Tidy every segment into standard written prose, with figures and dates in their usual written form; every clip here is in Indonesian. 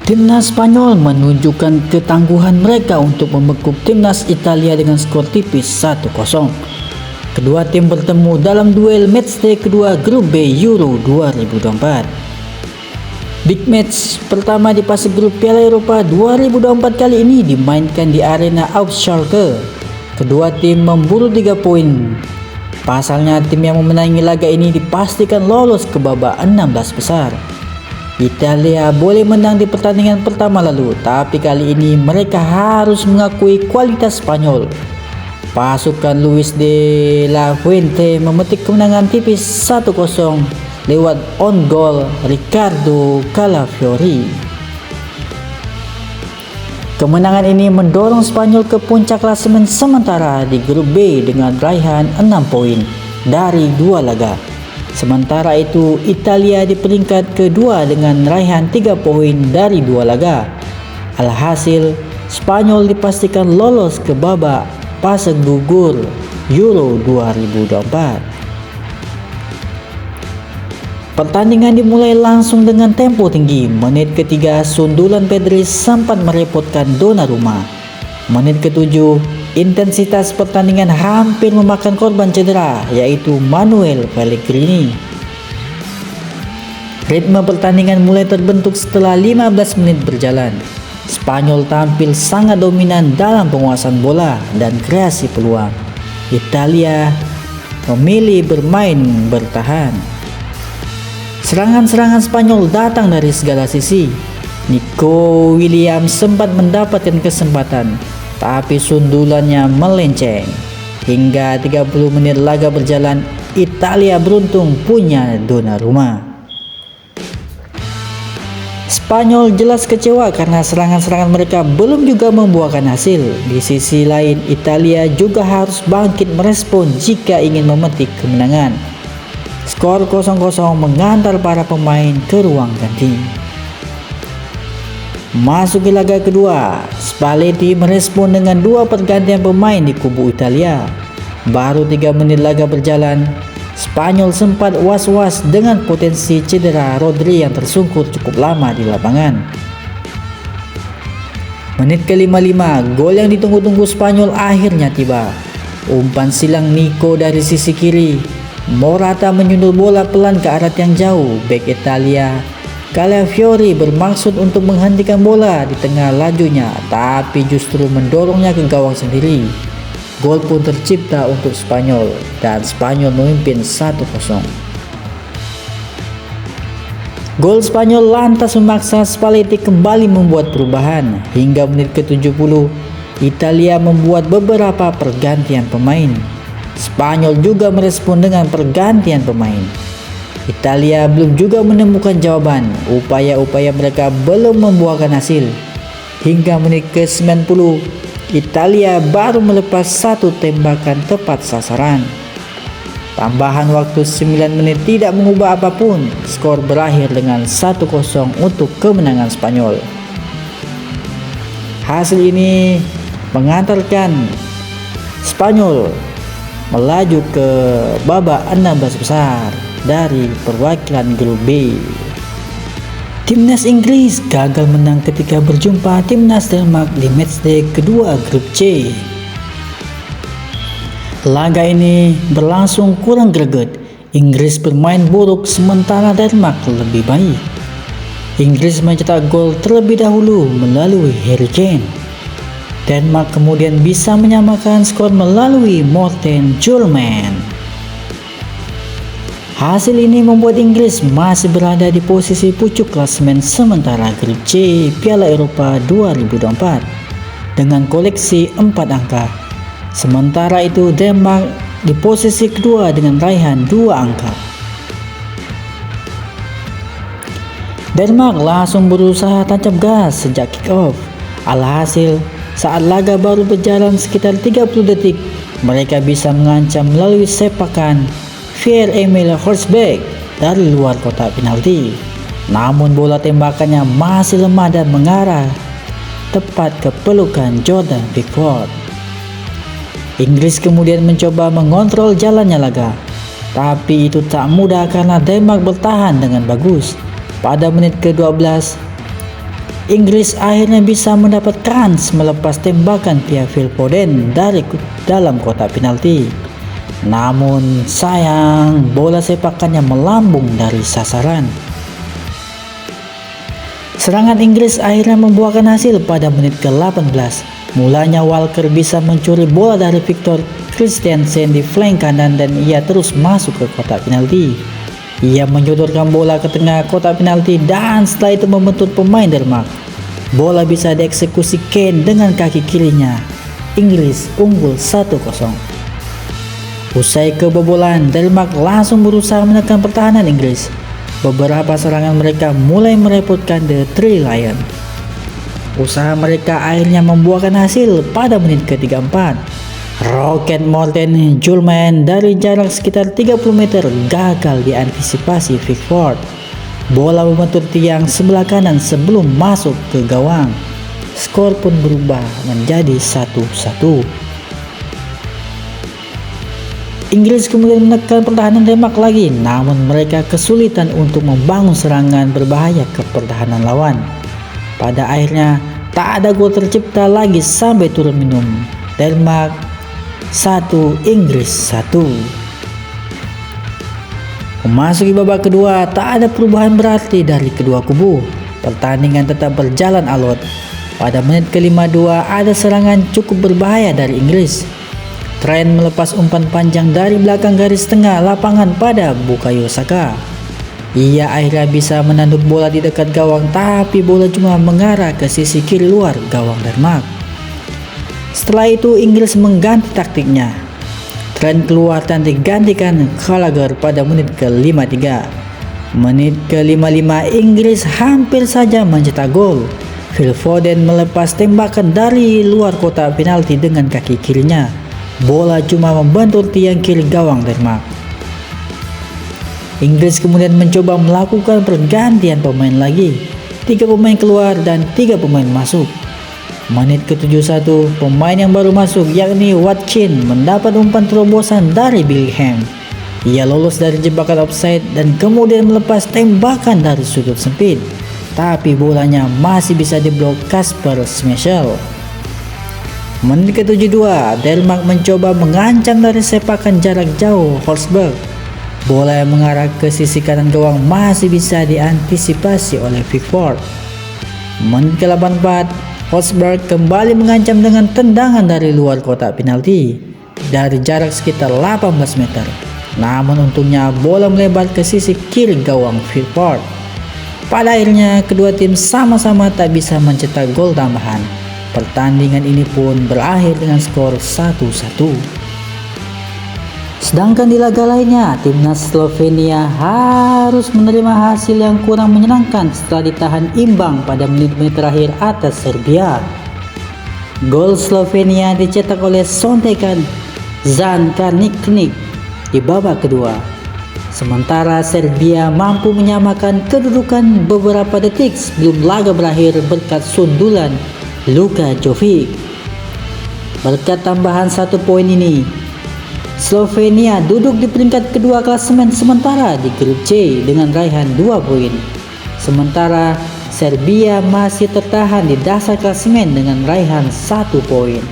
Timnas Spanyol menunjukkan ketangguhan mereka untuk membekuk timnas Italia dengan skor tipis 1-0. Kedua tim bertemu dalam duel matchday kedua grup B Euro 2024. Big match pertama di fase grup Piala Eropa 2024 kali ini dimainkan di arena Schalke. Kedua tim memburu 3 poin. Pasalnya tim yang memenangi laga ini dipastikan lolos ke babak 16 besar. Italia boleh menang di pertandingan pertama lalu, tapi kali ini mereka harus mengakui kualitas Spanyol. Pasukan Luis de la Fuente memetik kemenangan tipis 1-0 lewat on goal Ricardo Calafiori. Kemenangan ini mendorong Spanyol ke puncak klasemen sementara di grup B dengan raihan 6 poin dari 2 laga. Sementara itu, Italia di peringkat kedua dengan raihan 3 poin dari 2 laga. Alhasil, Spanyol dipastikan lolos ke babak fase gugur Euro 2024. Pertandingan dimulai langsung dengan tempo tinggi. Menit ketiga, sundulan Pedri sempat merepotkan Donnarumma. Menit ketujuh, intensitas pertandingan hampir memakan korban cedera, yaitu Manuel Pellegrini. Ritme pertandingan mulai terbentuk setelah 15 menit berjalan. Spanyol tampil sangat dominan dalam penguasaan bola dan kreasi peluang. Italia memilih bermain bertahan. Serangan-serangan Spanyol datang dari segala sisi. Nico Williams sempat mendapatkan kesempatan, tapi sundulannya melenceng. Hingga 30 menit laga berjalan, Italia beruntung punya Donnarumma. Spanyol jelas kecewa karena serangan-serangan mereka belum juga membuahkan hasil. Di sisi lain, Italia juga harus bangkit merespon jika ingin memetik kemenangan. Skor 0-0 mengantar para pemain ke ruang ganti. Masuk ke laga kedua, Spalletti merespon dengan 2 pergantian pemain di kubu Italia. Baru 3 menit laga berjalan, Spanyol sempat was-was dengan potensi cedera Rodri yang tersungkur cukup lama di lapangan. Menit ke-55, gol yang ditunggu-tunggu Spanyol akhirnya tiba. Umpan silang Nico dari sisi kiri. Morata menyundul bola pelan ke arah yang jauh. Bek Italia Calafiori bermaksud untuk menghentikan bola di tengah lajunya, tapi justru mendorongnya ke gawang sendiri. Gol pun tercipta untuk Spanyol dan Spanyol memimpin 1-0. Gol Spanyol lantas memaksa Spalletti kembali membuat perubahan. Hingga menit ke-70, Italia membuat beberapa pergantian pemain. Spanyol juga merespon dengan pergantian pemain. Italia belum juga menemukan jawaban. Upaya-upaya mereka belum membuahkan hasil. Hingga menit ke-90, Italia baru melepas 1 tembakan tepat sasaran. Tambahan waktu 9 menit tidak mengubah apapun. Skor berakhir dengan 1-0 untuk kemenangan Spanyol. Hasil ini mengantarkan Spanyol melaju ke babak 16 besar dari perwakilan grup B. Timnas Inggris gagal menang ketika berjumpa timnas Denmark di matchday kedua grup C. Laga ini berlangsung kurang greget. Inggris bermain buruk sementara Denmark lebih baik. Inggris mencetak gol terlebih dahulu melalui Harry Kane. Denmark kemudian bisa menyamakan skor melalui Morten Hjulmand. Hasil ini membuat Inggris masih berada di posisi pucuk klasemen sementara grup C Piala Eropa 2024 dengan koleksi 4 angka. Sementara itu Denmark di posisi kedua dengan raihan 2 angka. Denmark langsung berusaha tancap gas sejak kick off. Alhasil, saat laga baru berjalan sekitar 30 detik, mereka bisa mengancam melalui sepakan Pierre-Emil Forsberg dari luar kotak penalti. Namun bola tembakannya masih lemah dan mengarah tepat ke pelukan Jordan Pickford. Inggris kemudian mencoba mengontrol jalannya laga, tapi itu tak mudah karena Denmark bertahan dengan bagus. Pada menit ke-12, Inggris akhirnya bisa mendapat kans melepas tembakan via Phil Foden dari dalam kotak penalti. Namun sayang, bola sepakannya melambung dari sasaran. Serangan Inggris akhirnya membuahkan hasil pada menit ke-18. Mulanya Walker bisa mencuri bola dari Victor Christiansen di flank kanan dan ia terus masuk ke kotak penalti. Ia menyodorkan bola ke tengah kotak penalti dan setelah itu membentur pemain Denmark. Bola bisa dieksekusi Kane dengan kaki kirinya. Inggris unggul 1-0. Usai kebobolan, Denmark langsung berusaha menekan pertahanan Inggris. Beberapa serangan mereka mulai merepotkan The Three Lions. Usaha mereka akhirnya membuahkan hasil pada menit ke-34. Rocket Morten Julman dari jarak sekitar 30 meter gagal diantisipasi Pickford. Bola membentur tiang sebelah kanan sebelum masuk ke gawang. Skor pun berubah menjadi 1-1. Inggris kemudian menekan pertahanan Denmark lagi, namun mereka kesulitan untuk membangun serangan berbahaya ke pertahanan lawan. Pada akhirnya tak ada gol tercipta lagi sampai turun minum. Denmark 1, Inggris 1. Memasuki babak kedua, tak ada perubahan berarti dari kedua kubu. Pertandingan tetap berjalan alot. Pada menit ke-52 ada serangan cukup berbahaya dari Inggris. Trent melepas umpan panjang dari belakang garis tengah lapangan pada Bukayo Saka. Ia akhirnya bisa menanduk bola di dekat gawang, tapi bola cuma mengarah ke sisi kiri luar gawang Denmark. Setelah itu Inggris mengganti taktiknya. Trent keluar dan digantikan Gallagher pada menit ke-53. Menit ke-55 Inggris hampir saja mencetak gol. Phil Foden melepas tembakan dari luar kotak penalti dengan kaki kirinya. Bola cuma membentur tiang kiri gawang Denmark. Inggris kemudian mencoba melakukan pergantian pemain lagi. 3 pemain keluar dan 3 pemain masuk. Menit ke-71 pemain yang baru masuk yakni Watkins mendapat umpan terobosan dari Bellingham. Ia lolos dari jebakan offside dan kemudian melepas tembakan dari sudut sempit. Tapi bolanya masih bisa diblok Kasper Schmeichel. Menit ke-72 Denmark mencoba mengancam dari sepakan jarak jauh Forsberg. Bola yang mengarah ke sisi kanan gawang masih bisa diantisipasi oleh Pickford. Menit ke-84 Forsberg kembali mengancam dengan tendangan dari luar kotak penalti dari jarak sekitar 18 meter. Namun untungnya bola melebar ke sisi kiri gawang Pickford. Pada akhirnya kedua tim sama-sama tak bisa mencetak gol tambahan. Pertandingan ini pun berakhir dengan skor 1-1. Sedangkan di laga lainnya, timnas Slovenia harus menerima hasil yang kurang menyenangkan setelah ditahan imbang pada menit-menit terakhir atas Serbia. Gol Slovenia dicetak oleh Sontekan Zankarniknik di babak kedua. Sementara Serbia mampu menyamakan kedudukan beberapa detik sebelum laga berakhir berkat sundulan Luka Jovic. Berkat tambahan 1 poin ini, Slovenia duduk di peringkat kedua klasemen sementara di grup C dengan raihan 2 poin. Sementara Serbia masih tertahan di dasar klasemen dengan raihan 1 poin.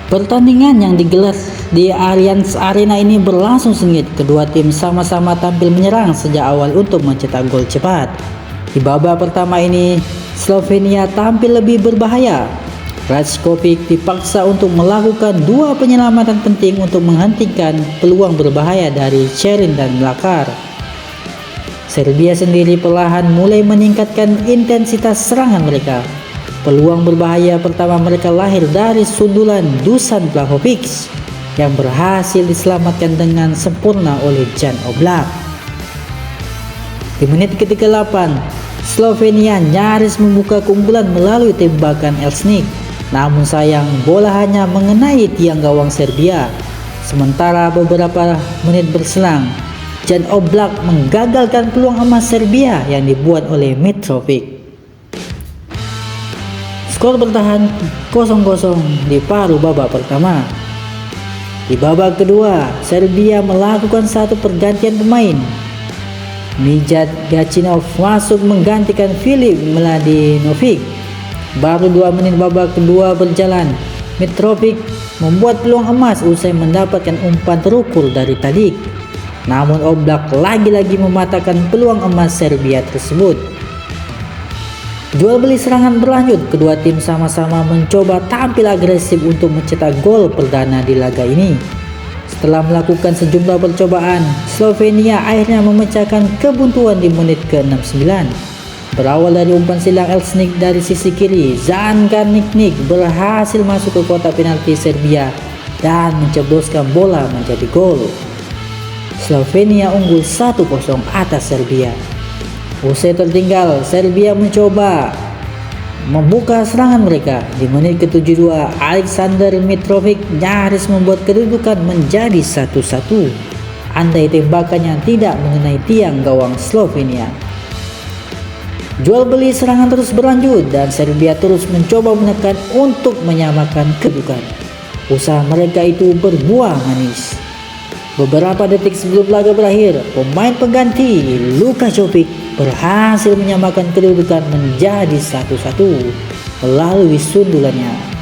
Pertandingan yang digelar di Allianz Arena ini berlangsung sengit. Kedua tim sama-sama tampil menyerang sejak awal untuk mencetak gol cepat. Di babak pertama ini, Slovenia tampil lebih berbahaya. Rajkovic dipaksa untuk melakukan 2 penyelamatan penting untuk menghentikan peluang berbahaya dari Sherin dan Mlakar. Serbia sendiri perlahan mulai meningkatkan intensitas serangan mereka. Peluang berbahaya pertama mereka lahir dari sundulan Dusan Vlahovic yang berhasil diselamatkan dengan sempurna oleh Jan Oblak. Di menit ke-38, Slovenia nyaris membuka keunggulan melalui tembakan Elsnik. Namun sayang, bola hanya mengenai tiang gawang Serbia. Sementara beberapa menit berselang, Jan Oblak menggagalkan peluang emas Serbia yang dibuat oleh Mitrovic. Skor bertahan 0-0 di paruh babak pertama. Di babak kedua, Serbia melakukan 1 pergantian pemain. Mijat Gachinov masuk menggantikan Filip Mladenovic. Baru 2 menit babak kedua berjalan, Mitrovic membuat peluang emas usai mendapatkan umpan terukur dari Tadic. Namun Oblak lagi-lagi mematahkan peluang emas Serbia tersebut. Jual beli serangan berlanjut, kedua tim sama-sama mencoba tampil agresif untuk mencetak gol perdana di laga ini. Setelah melakukan sejumlah percobaan, Slovenia akhirnya memecahkan kebuntuan di menit ke-69. Berawal dari umpan silang Elsnik dari sisi kiri, Zan Karniknik berhasil masuk ke kotak penalti Serbia dan mencebloskan bola menjadi gol. Slovenia unggul 1-0 atas Serbia. Usai tertinggal, Serbia mencoba membuka serangan mereka. Di menit ke-72, Alexander Mitrovic nyaris membuat kedudukan menjadi 1-1. Andai tembakannya tidak mengenai tiang gawang Slovenia. Jual beli serangan terus berlanjut dan Serbia terus mencoba menekan untuk menyamakan kedudukan. Usaha mereka itu berbuah manis. Beberapa detik sebelum laga berakhir, pemain pengganti Luka Jovic berhasil menyamakan kedudukan menjadi 1-1 melalui sundulannya.